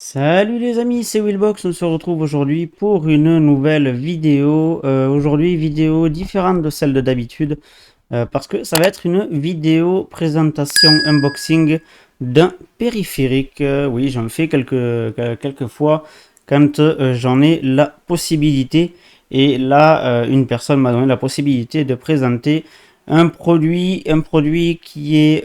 Salut les amis, c'est Willbox, on se retrouve aujourd'hui pour une nouvelle vidéo. Aujourd'hui, vidéo différente de celle de d'habitude, parce que ça va être une vidéo présentation unboxing d'un périphérique. Oui, j'en fais quelques fois quand j'en ai la possibilité. Et là, une personne m'a donné la possibilité de présenter un produit qui est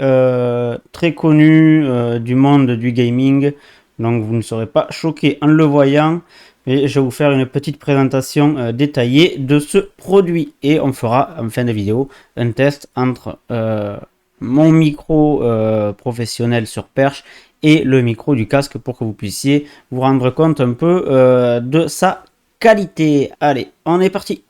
très connu du monde du gaming. Donc vous ne serez pas choqué en le voyant. Et je vais vous faire une petite présentation détaillée de ce produit. Et on fera en fin de vidéo un test entre mon micro professionnel sur perche et le micro du casque pour que vous puissiez vous rendre compte un peu de sa qualité. Allez, on est parti.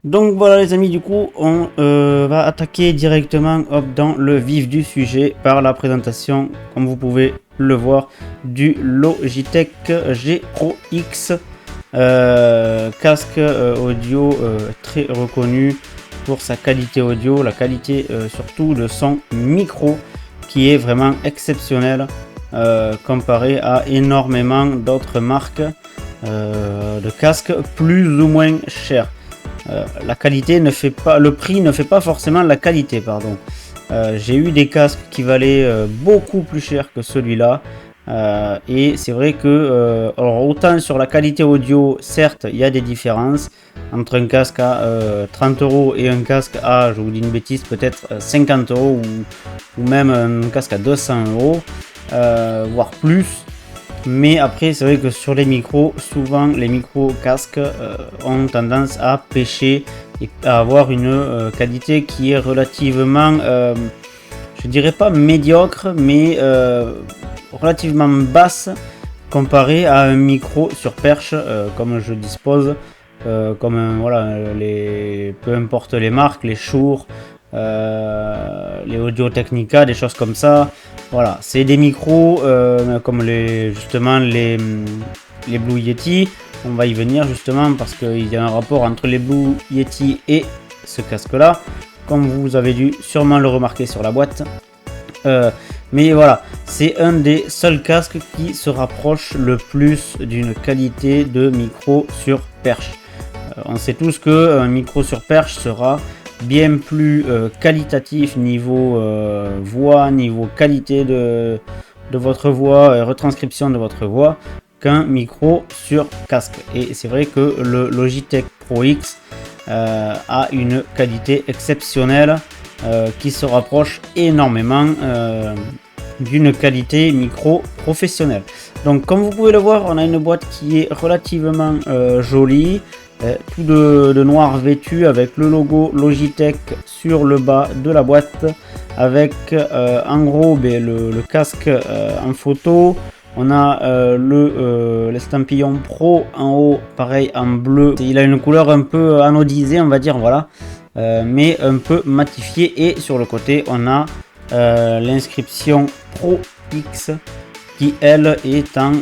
Donc voilà les amis, du coup on va attaquer directement dans le vif du sujet par la présentation, comme vous pouvez le voir, du Logitech G Pro X, casque audio très reconnu pour sa qualité audio, la qualité surtout de son micro qui est vraiment exceptionnelle comparé à énormément d'autres marques de casques plus ou moins chers. La qualité ne fait pas, le prix ne fait pas forcément la qualité, pardon. J'ai eu des casques qui valaient beaucoup plus cher que celui-là. Et c'est vrai que, alors autant sur la qualité audio, certes, il y a des différences entre un casque à 30 € et un casque à, je vous dis une bêtise, peut-être 50 € ou même un casque à 200 €, voire plus. Mais après, c'est vrai que sur les micros, souvent les micros casques ont tendance à pêcher et à avoir une qualité qui est relativement, je dirais pas médiocre, mais relativement basse comparé à un micro sur perche comme je dispose, comme voilà, peu importe les marques, les Shure, les Audio-Technica, des choses comme ça. Voilà, c'est des micros comme justement les Blue Yeti. On va y venir justement parce qu'il y a un rapport entre les Blue Yeti et ce casque là, comme vous avez dû sûrement le remarquer sur la boîte. Mais voilà, c'est un des seuls casques qui se rapproche le plus d'une qualité de micro sur perche. On sait tous qu'un micro sur perche sera bien plus qualitatif niveau voix, niveau qualité de votre voix, retranscription de votre voix, qu'un micro sur casque. Et c'est vrai que le Logitech Pro X a une qualité exceptionnelle qui se rapproche énormément d'une qualité micro professionnelle. Donc comme vous pouvez le voir, on a une boîte qui est relativement jolie, tout de noir vêtu avec le logo Logitech sur le bas de la boîte, avec en gros le casque en photo. On a l'estampillon Pro en haut, pareil en bleu. Il a une couleur un peu anodisée, on va dire, voilà, mais un peu matifiée. Et sur le côté, on a l'inscription Pro X qui, elle, est en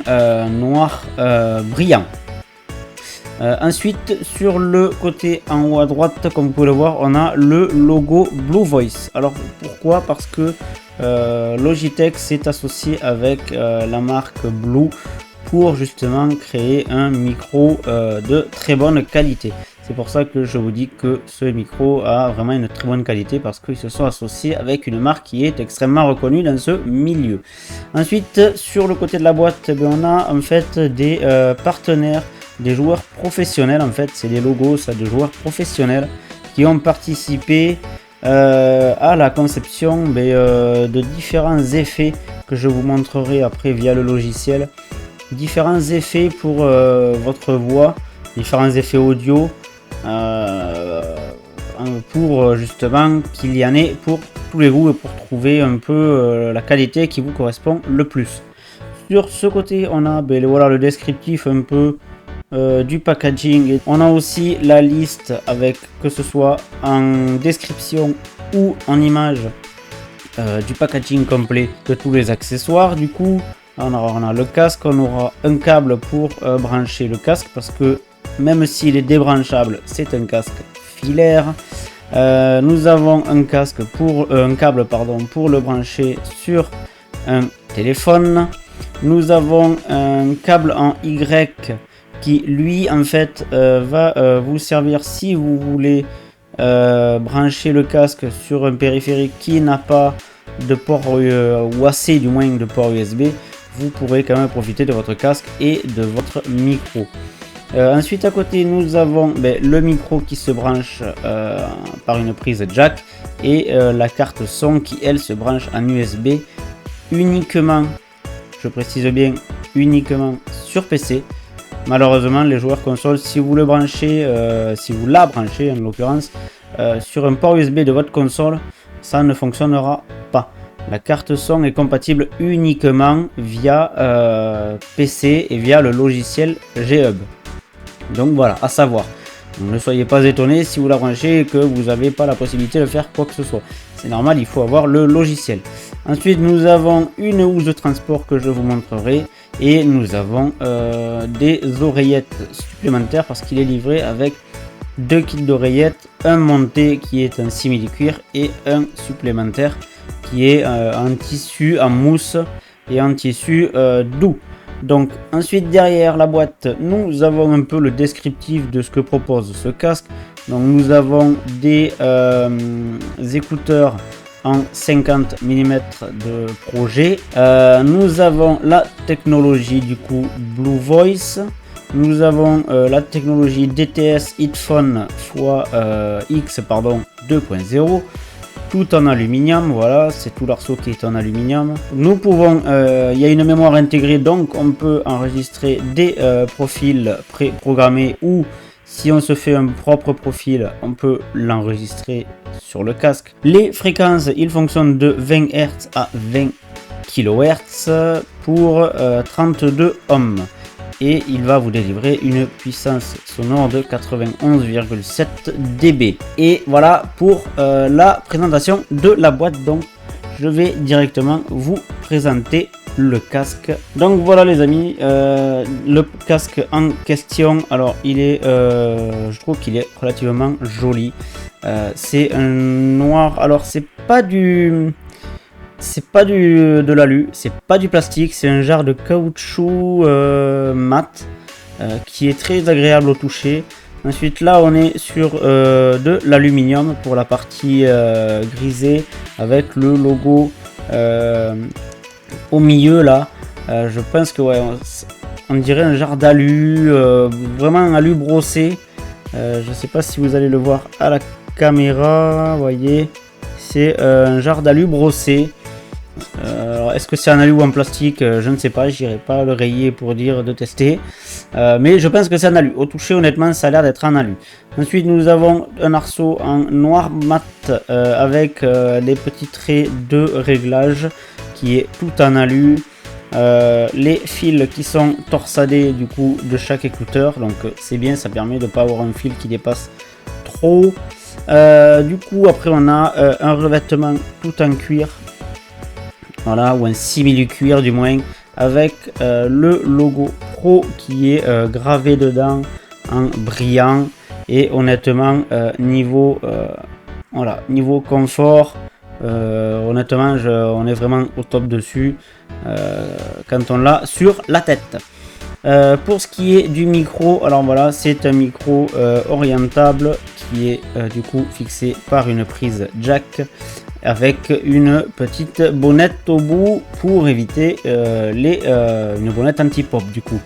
noir brillant. Ensuite, sur le côté en haut à droite, comme vous pouvez le voir, on a le logo Blue Voice. Alors pourquoi? Parce que Logitech s'est associé avec la marque Blue pour justement créer un micro de très bonne qualité. C'est pour ça que je vous dis que ce micro a vraiment une très bonne qualité, parce qu'ils se sont associés avec une marque qui est extrêmement reconnue dans ce milieu. Ensuite, sur le côté de la boîte, on a en fait des partenaires, des joueurs professionnels. En fait, c'est des logos, ça, de joueurs professionnels qui ont participé à la conception de différents effets que je vous montrerai après via le logiciel. Différents effets pour votre voix, différents effets audio, pour justement qu'il y en ait pour tous les goûts et pour trouver un peu la qualité qui vous correspond le plus. Sur ce côté, on a voilà, le descriptif un peu du packaging. On a aussi la liste avec, que ce soit en description ou en image, du packaging complet de tous les accessoires. Du coup, on a le casque, on aura un câble pour brancher le casque, parce que même s'il est débranchable, c'est un casque filaire. Nous avons un câble pour le brancher sur un téléphone. Nous avons un câble en Y qui, lui, en fait, va vous servir si vous voulez brancher le casque sur un périphérique qui n'a pas de port ou assez du moins de port USB. Vous pourrez quand même profiter de votre casque et de votre micro. Ensuite, à côté, nous avons le micro qui se branche par une prise jack, et la carte son qui, elle, se branche en USB uniquement, je précise bien, uniquement sur PC. Malheureusement, les joueurs console, si vous la branchez en l'occurrence sur un port USB de votre console, ça ne fonctionnera pas. La carte son est compatible uniquement via PC et via le logiciel G-Hub. Donc voilà, à savoir. Donc, ne soyez pas étonnés si vous la branchez et que vous n'avez pas la possibilité de faire quoi que ce soit. C'est normal, il faut avoir le logiciel. Ensuite, nous avons une housse de transport que je vous montrerai. Et nous avons des oreillettes supplémentaires, parce qu'il est livré avec 2 kits d'oreillettes, un monté qui est en simili-cuir et un supplémentaire qui est en tissu, en mousse et en tissu doux. Donc ensuite, derrière la boîte, nous avons un peu le descriptif de ce que propose ce casque. Donc nous avons des écouteurs en 50 mm de projet. Nous avons la technologie du coup Blue Voice. Nous avons la technologie DTS Headphone X 2.0, tout en aluminium. Voilà, c'est tout l'arceau qui est en aluminium. Nous pouvons, il y a une mémoire intégrée, donc on peut enregistrer des profils préprogrammés, ou si on se fait un propre profil, on peut l'enregistrer sur le casque. Les fréquences, ils fonctionnent de 20 Hz à 20 kHz pour 32 ohms. Et il va vous délivrer une puissance sonore de 91,7 dB. Et voilà pour la présentation de la boîte. Donc je vais directement vous présenter le casque. Donc voilà les amis, le casque en question, alors il est, je trouve qu'il est relativement joli. C'est un noir, alors c'est pas de l'alu, c'est pas du plastique, c'est un genre de caoutchouc mat qui est très agréable au toucher. Ensuite là on est sur de l'aluminium pour la partie grisée, avec le logo au milieu là. Je pense que ouais, on dirait un genre d'alu, vraiment un alu brossé. Je sais pas si vous allez le voir à la caméra, voyez, c'est un genre d'alu brossé. Est-ce que c'est un alu ou en plastique? Je ne sais pas, j'irai pas le rayer pour dire de tester. Mais je pense que c'est un alu. Au toucher, honnêtement, ça a l'air d'être un alu. Ensuite, nous avons un arceau en noir mat avec les petits traits de réglage qui est tout en alu. Les fils qui sont torsadés du coup de chaque écouteur, donc c'est bien, ça permet de ne pas avoir un fil qui dépasse trop. Du coup, après, on a un revêtement tout en cuir. Voilà, ou un simili-cuir du moins, avec le logo Pro qui est gravé dedans en brillant. Et honnêtement, niveau confort, honnêtement, on est vraiment au top dessus quand on l'a sur la tête. Pour ce qui est du micro, alors voilà, c'est un micro orientable qui est du coup fixé par une prise jack avec une petite bonnette au bout pour éviter une bonnette anti-pop du coup,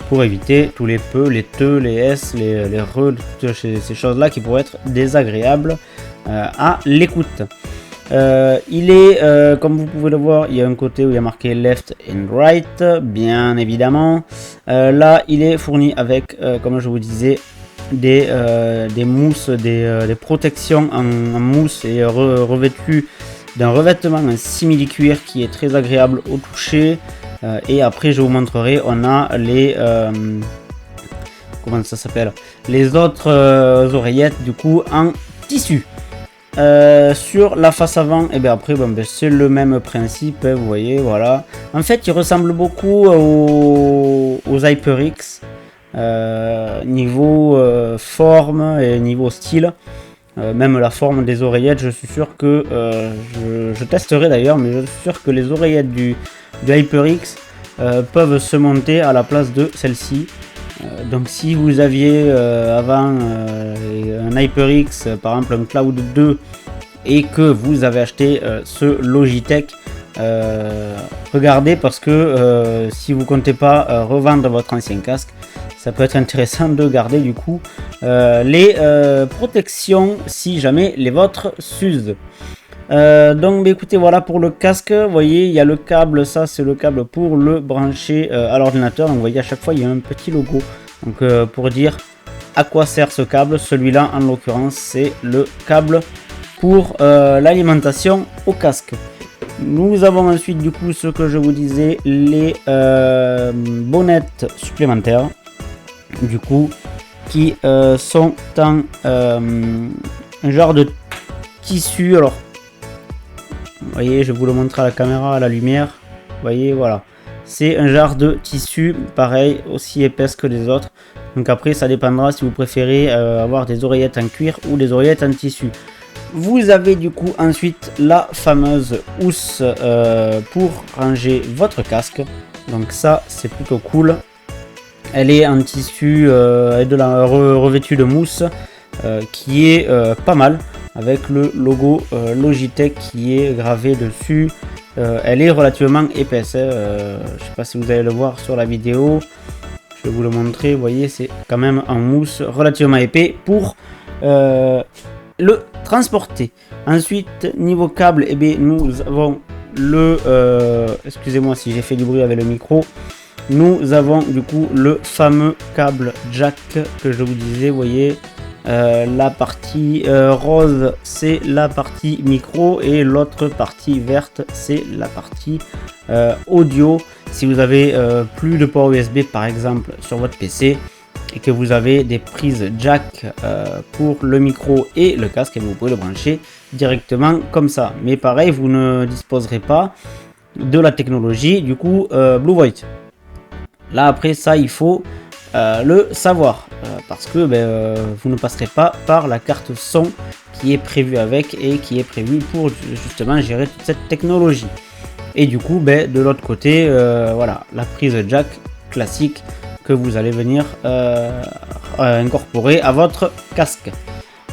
pour éviter tous les peu, les te, les s, les re, toutes ces choses là qui pourraient être désagréables à l'écoute. Il est, comme vous pouvez le voir, il y a un côté où il y a marqué left and right, bien évidemment. Là, il est fourni avec, comme je vous disais, des mousses, des protections en mousse et revêtu d'un revêtement en simili-cuir qui est très agréable au toucher. Et après, je vous montrerai, on a les comment ça s'appelle, les autres oreillettes du coup en tissu. Sur la face avant, et bien après c'est le même principe, vous voyez, voilà. En fait, il ressemble beaucoup aux HyperX niveau forme et niveau style. Même la forme des oreillettes, je suis sûr que je testerai d'ailleurs, mais je suis sûr que les oreillettes du HyperX peuvent se monter à la place de celle-ci. Donc si vous aviez avant un HyperX, par exemple un Cloud 2, et que vous avez acheté ce Logitech, regardez, parce que si vous comptez pas revendre votre ancien casque, ça peut être intéressant de garder du coup les protections si jamais les vôtres s'usent. Donc écoutez, voilà pour le casque. Vous voyez, il y a le câble, ça c'est le câble pour le brancher à l'ordinateur. Donc vous voyez, à chaque fois il y a un petit logo, donc pour dire à quoi sert ce câble. Celui-là en l'occurrence, c'est le câble pour l'alimentation au casque. Nous avons ensuite du coup ce que je vous disais, les bonnettes supplémentaires du coup qui sont en un genre de tissu. Alors vous voyez, je vais vous le montrer à la caméra, à la lumière. Vous voyez, voilà. C'est un genre de tissu, pareil, aussi épaisse que les autres. Donc après, ça dépendra si vous préférez avoir des oreillettes en cuir ou des oreillettes en tissu. Vous avez du coup ensuite la fameuse housse pour ranger votre casque. Donc ça, c'est plutôt cool. Elle est en tissu et revêtue de mousse qui est pas mal, avec le logo Logitech qui est gravé dessus. Elle est relativement épaisse, je sais pas si vous allez le voir sur la vidéo, je vais vous le montrer. Vous voyez, c'est quand même en mousse relativement épais pour le transporter. Ensuite, niveau câble, eh bien, nous avons le excusez-moi si j'ai fait du bruit avec le micro. Nous avons du coup le fameux câble jack que je vous disais. Vous voyez, la partie rose c'est la partie micro et l'autre partie verte c'est la partie audio. Si vous avez plus de port USB par exemple sur votre PC et que vous avez des prises jack pour le micro et le casque, et vous pouvez le brancher directement comme ça. Mais pareil, vous ne disposerez pas de la technologie du coup Blue Voice. Là après ça, il faut le savoir parce que vous ne passerez pas par la carte son qui est prévue avec et qui est prévue pour justement gérer toute cette technologie. Et du coup de l'autre côté, voilà, la prise jack classique que vous allez venir incorporer à votre casque.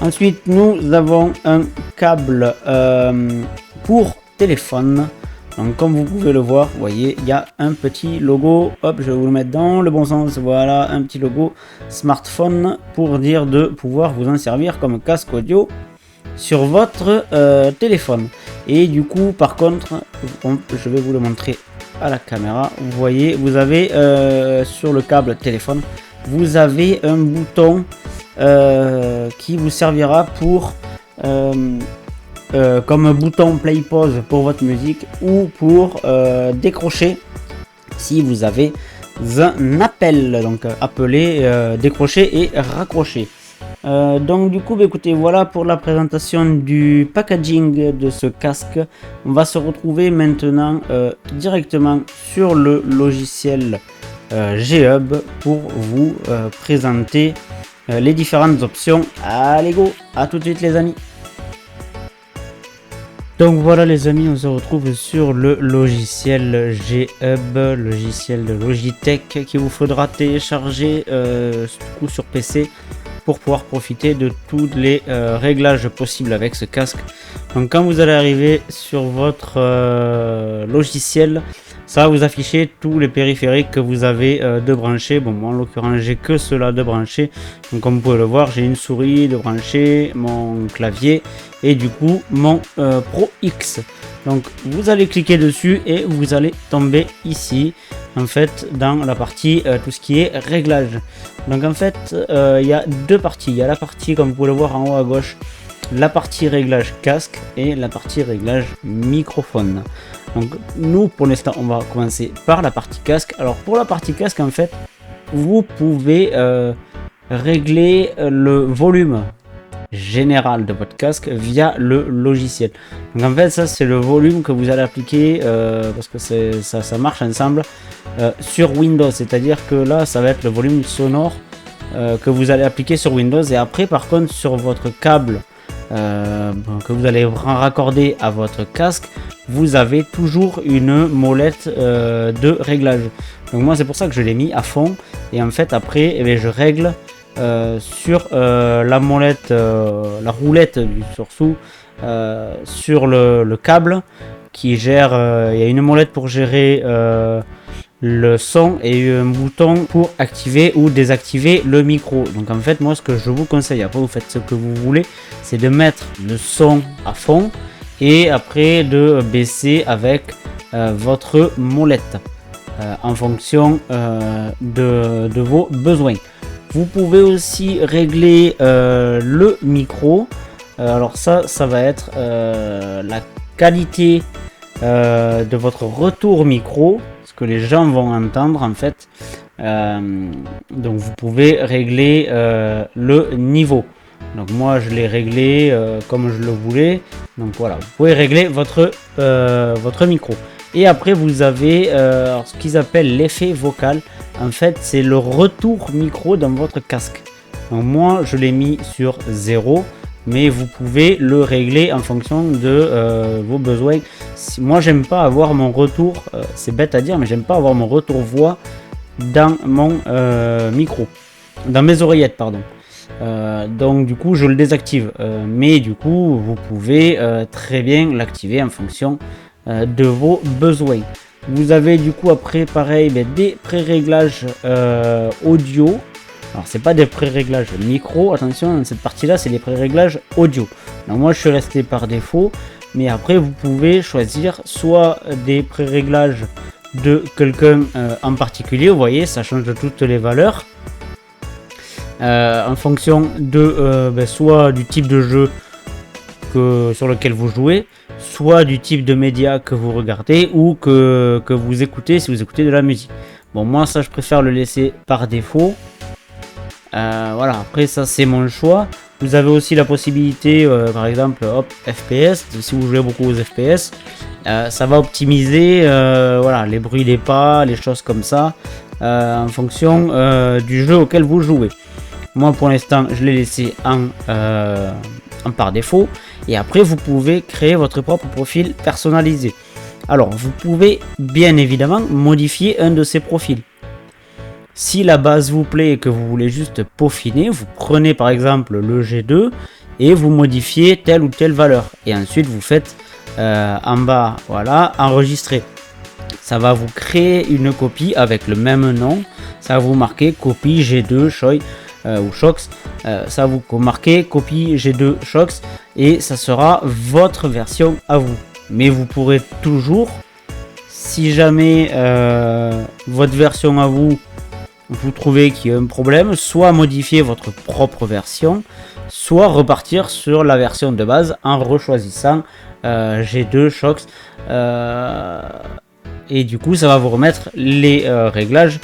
Ensuite, nous avons un câble pour téléphone. Donc comme vous pouvez le voir, vous voyez, il y a un petit logo, hop, je vais vous le mettre dans le bon sens, voilà, un petit logo smartphone pour dire de pouvoir vous en servir comme casque audio sur votre téléphone. Et du coup, par contre, je vais vous le montrer à la caméra, vous voyez, vous avez sur le câble téléphone, vous avez un bouton qui vous servira pour comme bouton play pause pour votre musique ou pour décrocher si vous avez un appel, donc appeler, décrocher et raccrocher. Donc du coup écoutez, voilà pour la présentation du packaging de ce casque. On va se retrouver maintenant directement sur le logiciel G-Hub pour vous présenter les différentes options. Allez go, à tout de suite les amis. Donc voilà les amis, on se retrouve sur le logiciel G-Hub, logiciel de Logitech qu'il vous faudra télécharger sur PC pour pouvoir profiter de tous les réglages possibles avec ce casque. Donc quand vous allez arriver sur votre logiciel, ça va vous afficher tous les périphériques que vous avez de brancher. Bon, moi en l'occurrence j'ai que cela de brancher. Donc comme vous pouvez le voir, j'ai une souris de brancher, mon clavier et du coup mon Pro X. Donc vous allez cliquer dessus et vous allez tomber ici en fait dans la partie tout ce qui est réglage. Donc en fait il y a deux parties. Il y a la partie comme vous pouvez le voir en haut à gauche, la partie réglage casque et la partie réglage microphone. Donc nous pour l'instant on va commencer par la partie casque. Alors pour la partie casque en fait vous pouvez régler le volume général de votre casque via le logiciel. Donc en fait ça c'est le volume que vous allez appliquer parce que ça marche ensemble sur Windows, c'est à dire que là ça va être le volume sonore que vous allez appliquer sur Windows, et après par contre sur votre câble que vous allez raccorder à votre casque, vous avez toujours une molette de réglage. Donc moi c'est pour ça que je l'ai mis à fond, et en fait après je règle sur la molette, la roulette du sursaut sur le câble qui gère, il y a une molette pour gérer le son et un bouton pour activer ou désactiver le micro. Donc en fait moi ce que je vous conseille, après vous faites ce que vous voulez, c'est de mettre le son à fond et après de baisser avec votre molette en fonction de vos besoins. Vous pouvez aussi régler le micro. Alors ça va être la qualité de votre retour micro, ce que les gens vont entendre en fait. Donc vous pouvez régler le niveau. Donc moi je l'ai réglé comme je le voulais. Donc voilà, vous pouvez régler votre micro. Et après vous avez ce qu'ils appellent l'effet vocal. En fait c'est le retour micro dans votre casque. Donc moi je l'ai mis sur 0, mais vous pouvez le régler en fonction de vos besoins. Moi j'aime pas avoir mon retour, c'est bête à dire, mais j'aime pas avoir mon retour voix dans mon micro, dans mes oreillettes pardon. Donc du coup je le désactive, mais du coup vous pouvez très bien l'activer en fonction de vos besoins. Vous avez du coup après pareil des pré-réglages audio. Alors c'est pas des pré-réglages micro, attention, dans cette partie là c'est les pré-réglages audio. Donc moi je suis resté par défaut, mais après vous pouvez choisir soit des pré-réglages de quelqu'un en particulier, vous voyez ça change de toutes les valeurs en fonction de soit du type de jeu sur lequel vous jouez, soit du type de média que vous regardez ou que vous écoutez si vous écoutez de la musique. Bon moi ça je préfère le laisser par défaut. Voilà, après ça c'est mon choix. Vous avez aussi la possibilité par exemple FPS, si vous jouez beaucoup aux FPS, ça va optimiser voilà, les bruits des pas, les choses comme ça en fonction du jeu auquel vous jouez. Moi pour l'instant je l'ai laissé en par défaut, et après vous pouvez créer votre propre profil personnalisé. Alors vous pouvez bien évidemment modifier un de ces profils. Si la base vous plaît et que vous voulez juste peaufiner, vous prenez par exemple le G2 et vous modifiez telle ou telle valeur. Et ensuite vous faites en bas, voilà, enregistrer. Ça va vous créer une copie avec le même nom. Ça va vous marquer copie G2 Choi ou Shox. Ça va vous marquer copie G2 Shox et ça sera votre version à vous. Mais vous pourrez toujours, si jamais votre version à vous, vous trouvez qu'il y a un problème, soit modifier votre propre version, soit repartir sur la version de base en rechoisissant G2 Shox. Et du coup, ça va vous remettre les réglages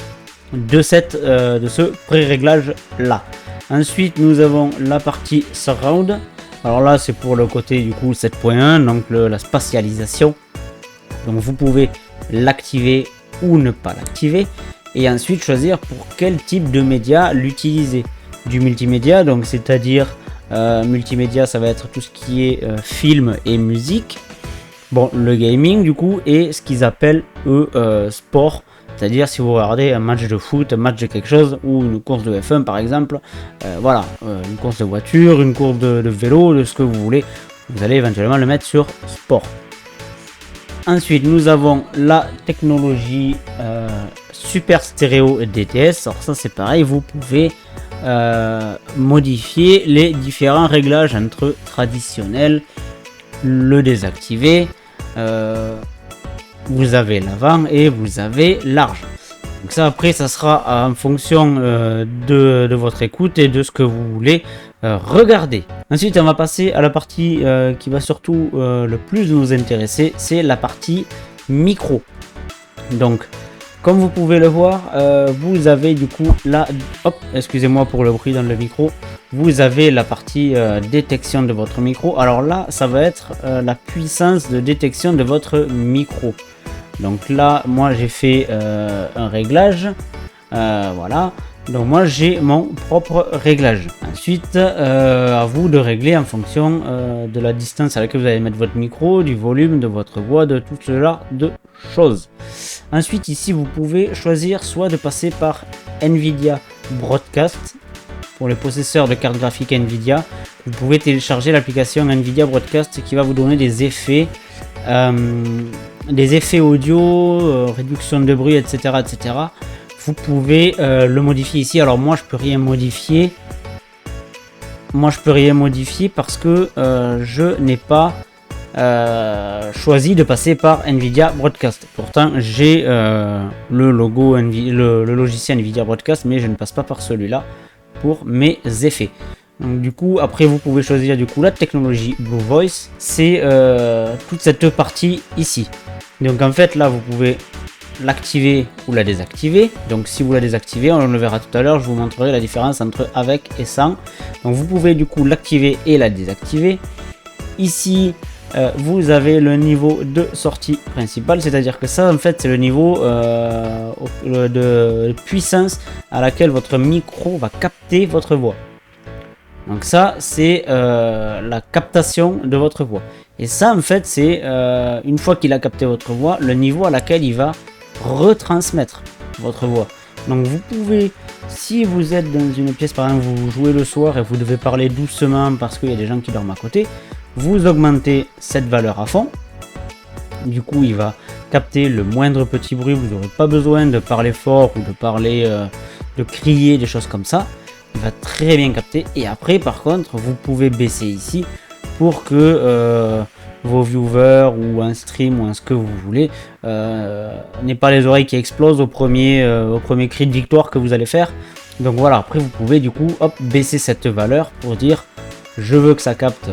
de ce pré-réglage là. Ensuite, nous avons la partie surround. Alors là, c'est pour le côté du coup 7.1, donc la spatialisation. Donc vous pouvez l'activer ou ne pas l'activer. Et ensuite choisir pour quel type de média l'utiliser. Du multimédia, donc c'est-à-dire multimédia, ça va être tout ce qui est film et musique. Bon, le gaming du coup, et ce qu'ils appellent sport. C'est-à-dire si vous regardez un match de foot, un match de quelque chose, ou une course de F1 par exemple, voilà, une course de voiture, une course de vélo, de ce que vous voulez, vous allez éventuellement le mettre sur sport. Ensuite, nous avons la technologie Super Stéréo DTS. Alors ça c'est pareil, vous pouvez modifier les différents réglages entre traditionnel, le désactiver. Vous avez l'avant et vous avez large. Donc ça après ça sera en fonction de votre écoute et de ce que vous voulez regarder. Ensuite on va passer à la partie qui va surtout le plus nous intéresser, c'est la partie micro. Donc comme vous pouvez le voir, vous avez du coup là, hop, excusez-moi pour le bruit dans le micro, vous avez la partie détection de votre micro. Alors là, ça va être la puissance de détection de votre micro. Donc là, moi j'ai fait un réglage, voilà. Donc moi j'ai mon propre réglage. Ensuite, à vous de régler en fonction de la distance à laquelle vous allez mettre votre micro, du volume de votre voix, de tout ce genre de choses. Ensuite ici vous pouvez choisir soit de passer par Nvidia Broadcast. Pour les possesseurs de cartes graphiques Nvidia, vous pouvez télécharger l'application Nvidia Broadcast qui va vous donner des effets audio, réduction de bruit, etc. etc. Vous pouvez le modifier ici. Alors moi je peux rien modifier. Parce que je n'ai pas choisi de passer par Nvidia Broadcast. Pourtant j'ai le logo le logiciel Nvidia Broadcast, mais je ne passe pas par celui-là pour mes effets. Donc du coup après vous pouvez choisir du coup la technologie Blue Voice. C'est toute cette partie ici. Donc en fait là vous pouvez l'activer ou la désactiver. Donc si vous la désactivez, on le verra tout à l'heure, je vous montrerai la différence entre avec et sans. Donc vous pouvez du coup l'activer et la désactiver. Ici vous avez le niveau de sortie principale, c'est-à-dire que ça en fait c'est le niveau de puissance à laquelle votre micro va capter votre voix. Donc ça c'est la captation de votre voix. Et ça en fait c'est une fois qu'il a capté votre voix, le niveau à laquelle il va retransmettre votre voix. Donc vous pouvez, si vous êtes dans une pièce par exemple, vous jouez le soir et vous devez parler doucement parce qu'il y a des gens qui dorment à côté, vous augmentez cette valeur à fond. Du coup il va capter le moindre petit bruit, vous n'aurez pas besoin de parler fort ou de parler de crier, des choses comme ça. Il va très bien capter. Et après par contre vous pouvez baisser ici pour que vos viewers ou un stream ou un ce que vous voulez n'aient pas les oreilles qui explosent au premier cri de victoire que vous allez faire. Donc voilà, après vous pouvez du coup hop baisser cette valeur pour dire je veux que ça capte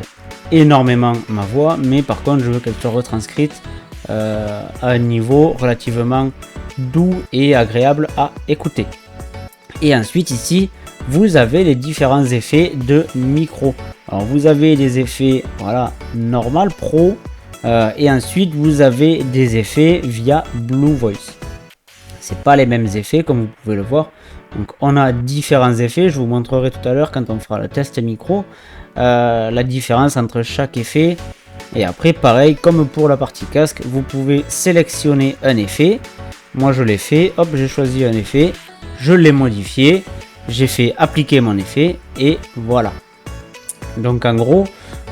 énormément ma voix, mais par contre je veux qu'elle soit retranscrite à un niveau relativement doux et agréable à écouter. Et ensuite ici vous avez les différents effets de micro. Alors vous avez des effets voilà normal, pro, et ensuite vous avez des effets via Blue Voice. C'est pas les mêmes effets comme vous pouvez le voir. Donc on a différents effets, je vous montrerai tout à l'heure quand on fera le test micro la différence entre chaque effet. Et après pareil comme pour la partie casque, vous pouvez sélectionner un effet. Moi je l'ai fait, hop j'ai choisi un effet, je l'ai modifié, j'ai fait appliquer mon effet et voilà. Donc en gros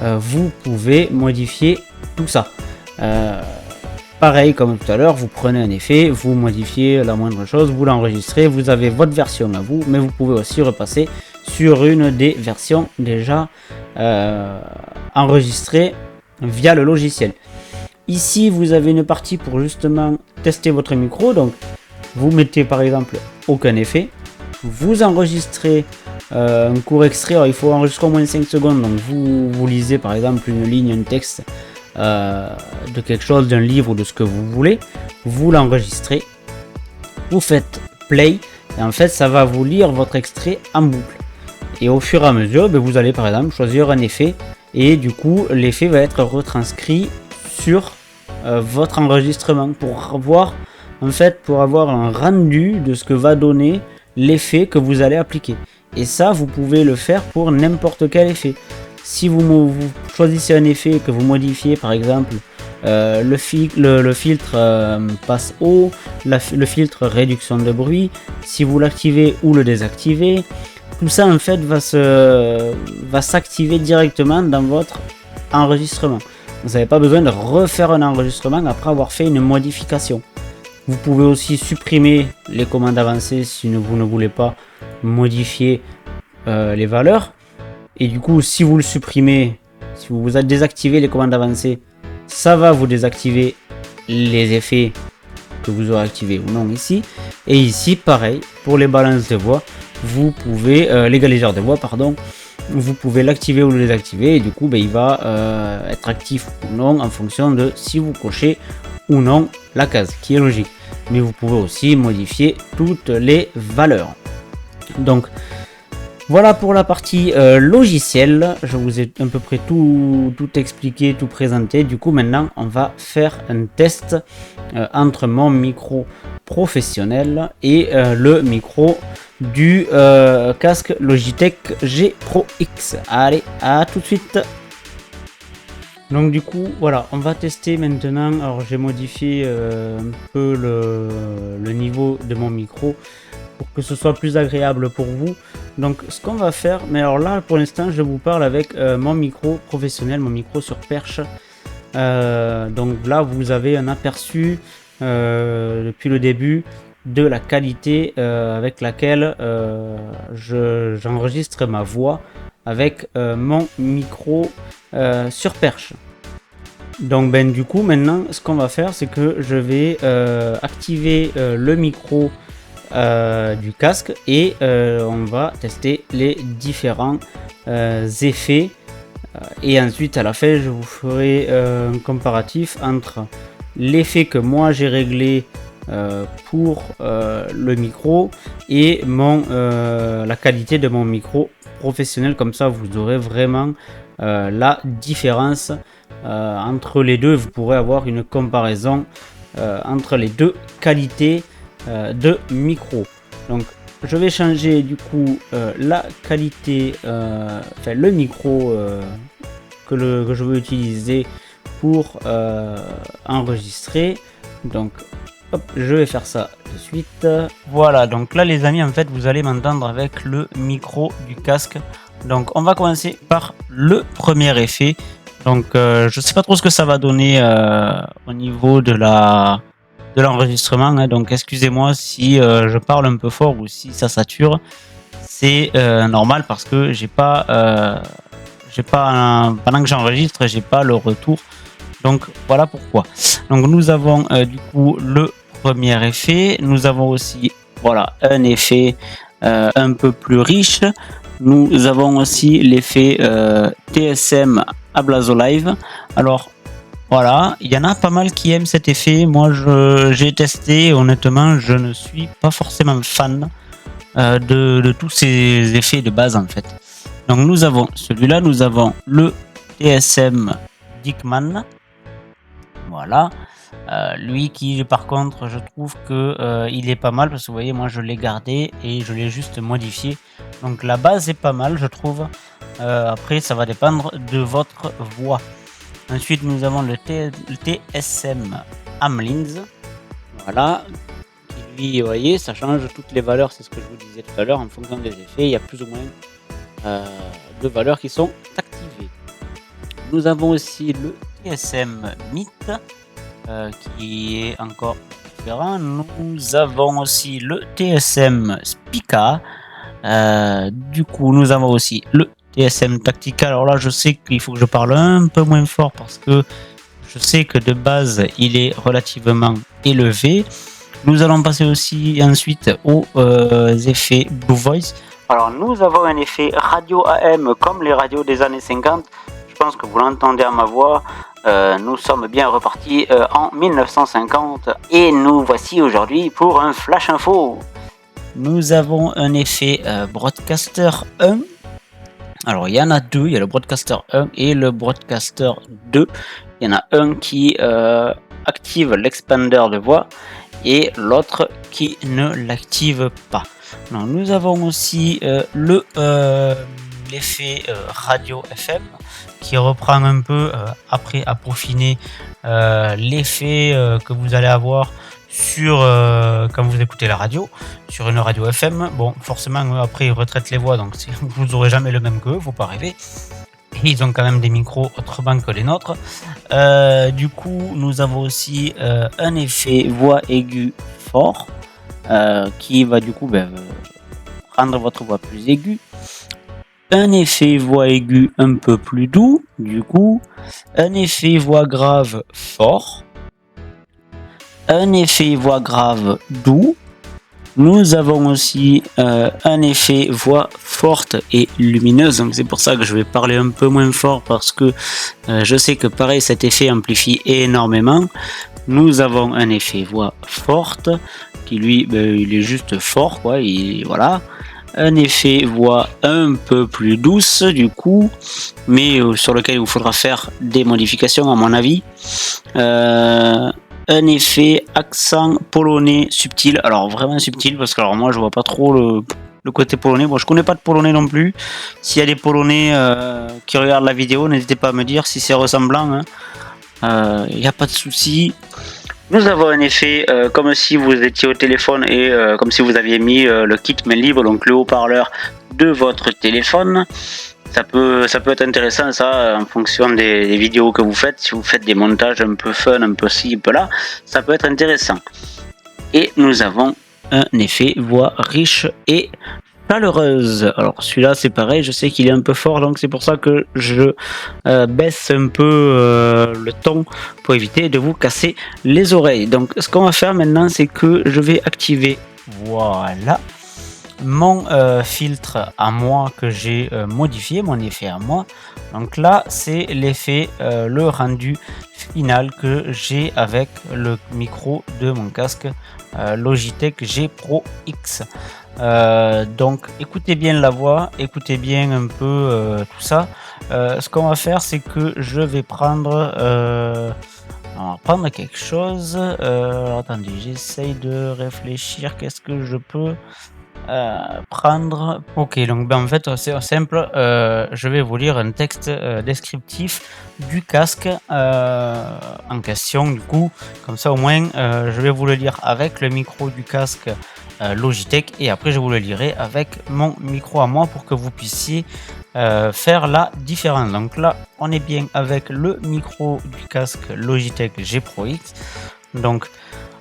vous pouvez modifier tout ça. Pareil comme tout à l'heure, vous prenez un effet, vous modifiez la moindre chose, vous l'enregistrez, vous avez votre version à vous, mais vous pouvez aussi repasser sur une des versions déjà enregistrées via le logiciel. Ici, vous avez une partie pour justement tester votre micro. Donc, vous mettez par exemple aucun effet, vous enregistrez un court extrait. Alors, il faut enregistrer au moins 5 secondes. Donc, vous lisez par exemple une ligne, un texte de quelque chose, d'un livre ou de ce que vous voulez. Vous l'enregistrez, vous faites play et en fait, ça va vous lire votre extrait en boucle. Et au fur et à mesure, vous allez par exemple choisir un effet et du coup, l'effet va être retranscrit sur votre enregistrement pour avoir un rendu de ce que va donner l'effet que vous allez appliquer. Et ça, vous pouvez le faire pour n'importe quel effet. Si vous choisissez un effet que vous modifiez, par exemple le filtre passe haut, le filtre réduction de bruit, si vous l'activez ou le désactivez, tout ça en fait va s'activer directement dans votre enregistrement. Vous n'avez pas besoin de refaire un enregistrement après avoir fait une modification. Vous pouvez aussi supprimer les commandes avancées si vous ne voulez pas modifier les valeurs. Et du coup, si vous le supprimez, si vous désactivez les commandes avancées, ça va vous désactiver les effets que vous aurez activés ou non ici. Et ici, pareil, pour les balances de voix, vous pouvez, l'égaliseur de voix, pardon, vous pouvez l'activer ou le désactiver et du coup il va être actif ou non en fonction de si vous cochez ou non la case, qui est logique. Mais vous pouvez aussi modifier toutes les valeurs. Donc voilà pour la partie logicielle. Je vous ai à peu près tout expliqué, tout présenté. Du coup maintenant on va faire un test entre mon micro professionnel et le micro du casque Logitech G Pro X. Allez, à tout de suite. Donc du coup voilà, on va tester maintenant. Alors j'ai modifié un peu le niveau de mon micro pour que ce soit plus agréable pour vous. Donc ce qu'on va faire, mais alors là pour l'instant je vous parle avec mon micro professionnel, mon micro sur perche. Donc là vous avez un aperçu depuis le début de la qualité avec laquelle j'enregistre ma voix avec mon micro sur perche. Donc du coup maintenant ce qu'on va faire, c'est que je vais activer le micro du casque et on va tester les différents effets et ensuite à la fin je vous ferai un comparatif entre l'effet que moi j'ai réglé pour le micro et la qualité de mon micro professionnel. Comme ça vous aurez vraiment la différence entre les deux. Vous pourrez avoir une comparaison entre les deux qualités de micro. Donc je vais changer du coup la qualité, le micro que je veux utiliser pour enregistrer. Donc hop, je vais faire ça de suite. Voilà, donc là les amis, en fait vous allez m'entendre avec le micro du casque. Donc on va commencer par le premier effet. Donc je sais pas trop ce que ça va donner au niveau de l'enregistrement, hein. Donc excusez-moi si je parle un peu fort ou si ça sature. C'est normal parce que j'ai pas pendant que j'enregistre, j'ai pas le retour. Donc voilà pourquoi. Donc nous avons du coup le premier effet. Nous avons aussi un effet un peu plus riche. Nous avons aussi l'effet TSM Ablazo Live. Alors voilà, il y en a pas mal qui aiment cet effet. Moi j'ai testé, honnêtement je ne suis pas forcément fan de tous ces effets de base en fait. Donc nous avons celui-là, nous avons le TSM Dickman. Voilà, lui qui par contre je trouve que il est pas mal parce que vous voyez moi je l'ai gardé et je l'ai juste modifié. Donc la base est pas mal je trouve. Après ça va dépendre de votre voix. Ensuite nous avons le TSM Hamlins. Voilà, qui lui vous voyez ça change toutes les valeurs, c'est ce que je vous disais tout à l'heure, en fonction des effets il y a plus ou moins de valeurs qui sont activées. Nous avons aussi le TSM Meet qui est encore différent. Nous avons aussi le TSM Spica. Du coup, nous avons aussi le TSM Tactical. Alors là, je sais qu'il faut que je parle un peu moins fort parce que je sais que de base, il est relativement élevé. Nous allons passer aussi ensuite aux effets Blue Voice. Alors, nous avons un effet radio AM comme les radios des années 50. Je pense que vous l'entendez à ma voix. Nous sommes bien repartis en 1950 et nous voici aujourd'hui pour un Flash Info. Nous avons un effet Broadcaster 1. Alors, il y en a deux. Il y a le Broadcaster 1 et le Broadcaster 2. Il y en a un qui active l'expander de voix et l'autre qui ne l'active pas. Donc, nous avons aussi l'effet radio FM qui reprend un peu après à peaufiner l'effet que vous allez avoir sur quand vous écoutez la radio sur une radio FM. Bon, forcément après ils retraitent les voix, donc vous aurez jamais le même qu'eux, faut pas rêver. Et ils ont quand même des micros autrement que les nôtres. Du coup, nous avons aussi un effet voix aiguë fort qui va du coup rendre votre voix plus aiguë. Un effet voix aiguë un peu plus doux, du coup. Un effet voix grave fort. Un effet voix grave doux. Nous avons aussi un effet voix forte et lumineuse, donc c'est pour ça que je vais parler un peu moins fort parce que je sais que pareil cet effet amplifie énormément. Nous avons un effet voix forte qui lui il est juste fort quoi, voilà. Un effet voix un peu plus douce du coup, mais sur lequel il vous faudra faire des modifications à mon avis. Un effet accent polonais subtil, alors vraiment subtil parce que alors moi je vois pas trop le côté polonais. Bon, je connais pas de polonais non plus. S'il y a des polonais qui regardent la vidéo, n'hésitez pas à me dire si c'est ressemblant. Il n'y a pas de souci. Nous avons un effet comme si vous étiez au téléphone et comme si vous aviez mis le kit main libre, donc le haut-parleur de votre téléphone. Ça peut être intéressant ça en fonction des vidéos que vous faites. Si vous faites des montages un peu fun, un peu ci, un peu là, ça peut être intéressant. Et nous avons un effet voix riche et chaleureuse. Alors celui-là c'est pareil, je sais qu'il est un peu fort, donc c'est pour ça que je baisse un peu le ton pour éviter de vous casser les oreilles. Donc ce qu'on va faire maintenant, c'est que je vais activer, voilà, mon filtre à moi que j'ai modifié, mon effet à moi. Donc là c'est l'effet, le rendu final que j'ai avec le micro de mon casque Logitech G Pro X. Donc écoutez bien la voix, écoutez bien un peu tout ça. Ce qu'on va faire, c'est que je vais prendre quelque chose. Attendez, j'essaye de réfléchir. Qu'est-ce que je peux prendre? Ok, donc en fait c'est simple. Je vais vous lire un texte descriptif du casque en question. Du coup, comme ça au moins, je vais vous le lire avec le micro du casque Logitech et après je vous le lirai avec mon micro à moi pour que vous puissiez faire la différence. Donc là, on est bien avec le micro du casque Logitech G Pro X. Donc,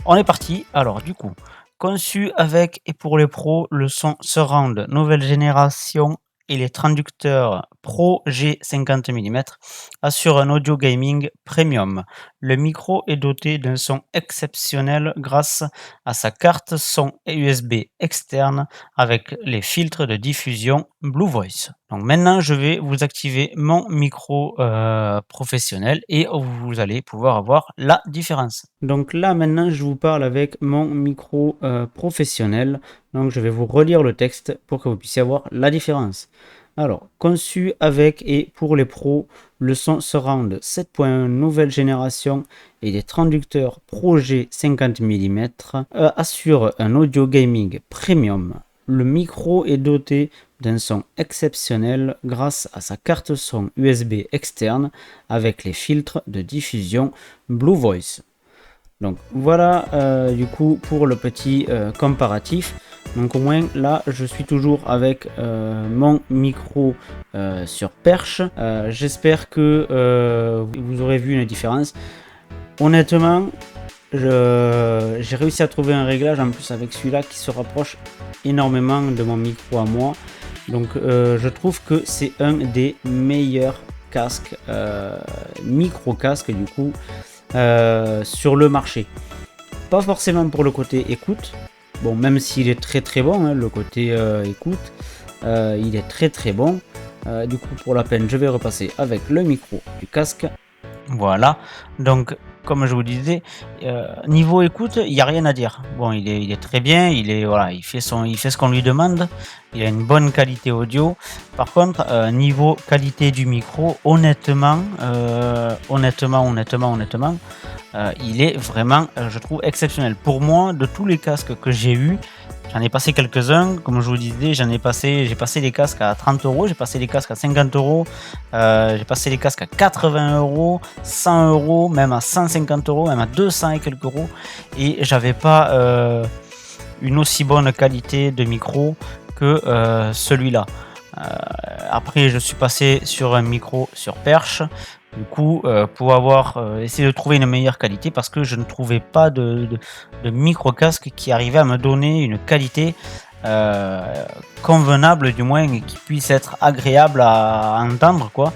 on est parti. Alors du coup, conçu avec et pour les pros, le son surround nouvelle génération et les traducteurs Pro G 50 mm assure un audio gaming premium. Le micro est doté d'un son exceptionnel grâce à sa carte son USB externe avec les filtres de diffusion Blue Voice. Donc maintenant, je vais vous activer mon micro professionnel et vous allez pouvoir avoir la différence. Donc là, maintenant, je vous parle avec mon micro professionnel. Donc je vais vous relire le texte pour que vous puissiez avoir la différence. Alors, conçu avec et pour les pros, le son surround 7.1 nouvelle génération et des traducteurs Pro G 50 mm assure un audio gaming premium. Le micro est doté d'un son exceptionnel grâce à sa carte son USB externe avec les filtres de diffusion Blue Voice. Donc voilà du coup pour le petit comparatif. Donc au moins là je suis toujours avec mon micro sur perche. J'espère que vous aurez vu une différence. Honnêtement, j'ai réussi à trouver un réglage en plus avec celui-là qui se rapproche énormément de mon micro à moi. Donc je trouve que c'est un des meilleurs casques, micro casques du coup, sur le marché. Pas forcément pour le côté écoute, bon même s'il est très très bon, hein, le côté écoute, il est très très bon. Du coup pour la peine je vais repasser avec le micro du casque. Voilà, donc comme je vous disais, niveau écoute, il n'y a rien à dire. Bon, il est très bien, voilà, il fait ce qu'on lui demande, il a une bonne qualité audio. Par contre, niveau qualité du micro, honnêtement, il est vraiment, je trouve, exceptionnel. Pour moi, de tous les casques que j'ai eus, j'en ai passé quelques-uns, comme je vous disais, j'ai passé des casques à 30 €, j'ai passé des casques à 50 €, j'ai passé des casques à 80 €, 100 €, même à 150 €, même à 200 et quelques euros, et j'avais pas une aussi bonne qualité de micro que celui-là. Après, je suis passé sur un micro sur perche. Du coup, pour essayer de trouver une meilleure qualité, parce que je ne trouvais pas de micro casque qui arrivait à me donner une qualité convenable, du moins, et qui puisse être agréable à entendre, quoi.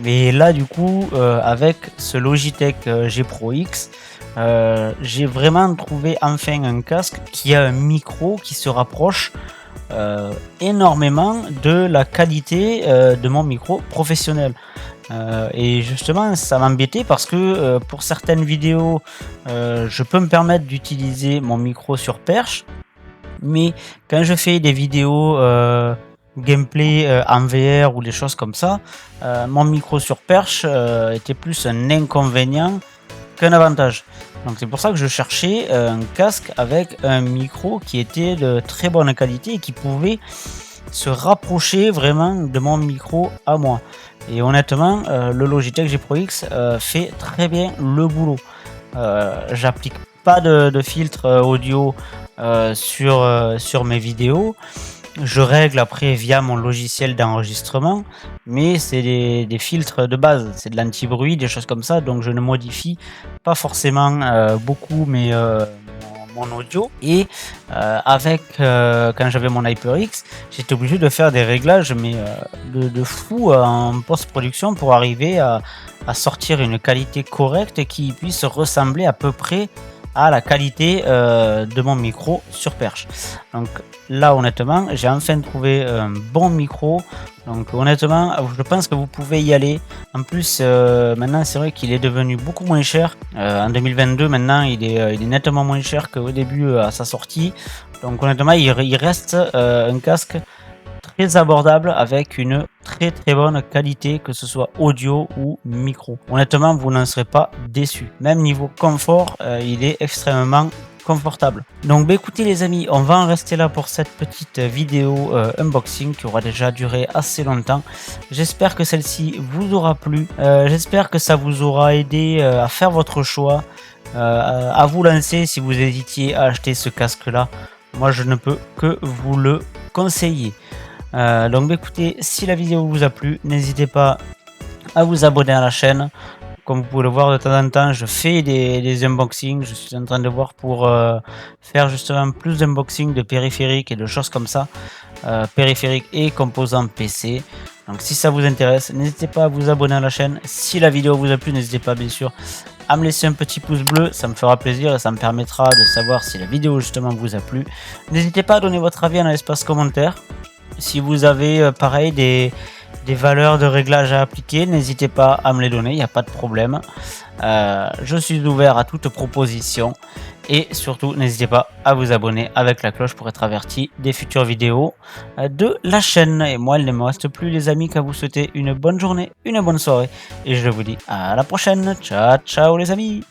Mais là, du coup, avec ce Logitech G Pro X, j'ai vraiment trouvé enfin un casque qui a un micro qui se rapproche énormément de la qualité de mon micro professionnel. Et justement, ça m'embêtait parce que pour certaines vidéos, je peux me permettre d'utiliser mon micro sur perche, mais quand je fais des vidéos gameplay en VR ou des choses comme ça, mon micro sur perche était plus un inconvénient qu'un avantage. Donc c'est pour ça que je cherchais un casque avec un micro qui était de très bonne qualité et qui pouvait se rapprocher vraiment de mon micro à moi. Et honnêtement, le Logitech G Pro X fait très bien le boulot. J'applique pas de filtre audio sur mes vidéos. Je règle après via mon logiciel d'enregistrement, mais c'est des filtres de base, c'est de l'anti-bruit, des choses comme ça, donc je ne modifie pas forcément beaucoup mon audio. Et quand j'avais mon HyperX, j'étais obligé de faire des réglages mais de fou en post-production pour arriver à sortir une qualité correcte qui puisse ressembler à peu près à la qualité de mon micro sur perche. Donc là, honnêtement, j'ai enfin trouvé un bon micro. Donc honnêtement, je pense que vous pouvez y aller. En plus, maintenant, c'est vrai qu'il est devenu beaucoup moins cher. En 2022, maintenant, il est nettement moins cher qu'au début à sa sortie. Donc honnêtement, il reste un casque très abordable avec une très très bonne qualité, que ce soit audio ou micro. Honnêtement, vous n'en serez pas déçus. Même niveau confort, il est extrêmement confortable. Donc écoutez les amis, on va en rester là pour cette petite vidéo unboxing qui aura déjà duré assez longtemps. J'espère que celle-ci vous aura plu. J'espère que ça vous aura aidé à faire votre choix, à vous lancer si vous hésitiez à acheter ce casque là. Moi je ne peux que vous le conseiller. Donc écoutez, si la vidéo vous a plu, n'hésitez pas à vous abonner à la chaîne. Comme vous pouvez le voir, de temps en temps je fais des unboxings. Je suis en train de voir pour faire justement plus d'unboxings de périphériques et de choses comme ça, périphériques et composants PC. Donc si ça vous intéresse, n'hésitez pas à vous abonner à la chaîne. Si la vidéo vous a plu, n'hésitez pas bien sûr à me laisser un petit pouce bleu, ça me fera plaisir et ça me permettra de savoir si la vidéo justement vous a plu. N'hésitez pas à donner votre avis dans l'espace commentaire. Si vous avez pareil des valeurs de réglage à appliquer, n'hésitez pas à me les donner, il n'y a pas de problème. Je suis ouvert à toute proposition et surtout n'hésitez pas à vous abonner avec la cloche pour être averti des futures vidéos de la chaîne. Et moi, il ne me reste plus les amis qu'à vous souhaiter une bonne journée, une bonne soirée et je vous dis à la prochaine. Ciao ciao les amis.